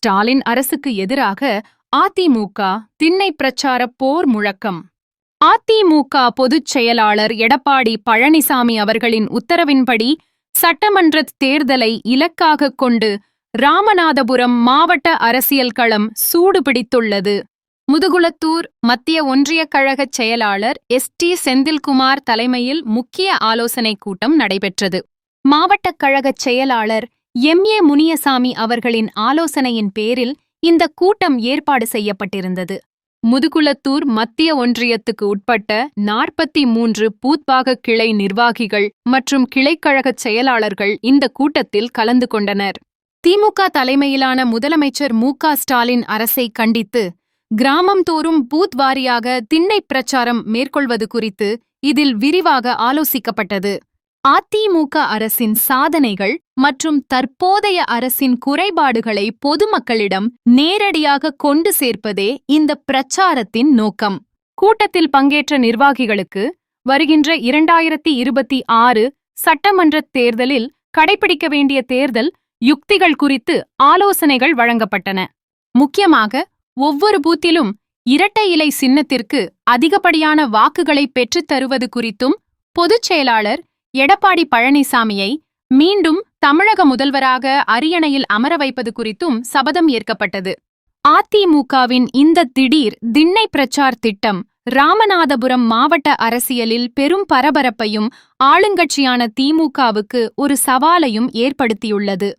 ஸ்டாலின் அரசுக்கு எதிராக அதிமுக திண்ணை பிரச்சார போர் முழக்கம். அதிமுக பொதுச் செயலாளர் எடப்பாடி பழனிசாமி அவர்களின் உத்தரவின்படி சட்டமன்ற தேர்தலை இலக்காகக் கொண்டு ராமநாதபுரம் மாவட்ட அரசியல் களம் சூடுபிடித்துள்ளது. முதுகுளத்தூர் மத்திய ஒன்றியக் கழகச் செயலாளர் டி செந்தில்குமார் தலைமையில் முக்கிய ஆலோசனைக் கூட்டம் நடைபெற்றது. மாவட்டக் கழகச் செயலாளர் ஏ முனியசாமி அவர்களின் ஆலோசனையின் பேரில் இந்த கூட்டம் ஏற்பாடு செய்யப்பட்டிருந்தது. முதுகுளத்தூர் மத்திய ஒன்றியத்துக்கு உட்பட்ட 43 பூத்பாக கிளை நிர்வாகிகள் மற்றும் கிளைக்கழகச் செயலாளர்கள் இந்த கூட்டத்தில் கலந்து கொண்டனர். திமுக தலைமையிலான முதலமைச்சர் ஸ்டாலின் அரசை கண்டித்து கிராமம் தோறும் பூத் வாரியாக திண்ணை பிரச்சாரம் மேற்கொள்வது குறித்து இதில் விரிவாக ஆலோசிக்கப்பட்டது. அதிமுக அரசின் சாதனைகள் மற்றும் தற்போதைய அரசின் குறைபாடுகளை பொதுமக்களிடம் நேரடியாக கொண்டு சேர்ப்பதே இந்த பிரச்சாரத்தின் நோக்கம். கூட்டத்தில் பங்கேற்ற நிர்வாகிகளுக்கு வருகின்ற 2026 சட்டமன்ற தேர்தலில் கடைபிடிக்க வேண்டிய தேர்தல் யுக்திகள் குறித்து ஆலோசனைகள் வழங்கப்பட்டன. முக்கியமாக ஒவ்வொரு பூத்திலும் இரட்டை இலை சின்னத்திற்கு அதிகப்படியான வாக்குகளை பெற்றுத் தருவது குறித்தும் பொதுச் செயலாளர் எடப்பாடி பழனிசாமியை மீண்டும் தமிழக முதல்வராக அரியணையில் அமர வைப்பது குறித்தும் சபதம் ஏற்கப்பட்டது. அதிமுகவின் இந்த திடீர் திண்ணை பிரச்சார் திட்டம் ராமநாதபுரம் மாவட்ட அரசியலில் பெரும் பரபரப்பையும் ஆளுங்கட்சியான திமுகவுக்கு ஒரு சவாலையும் ஏற்படுத்தியுள்ளது.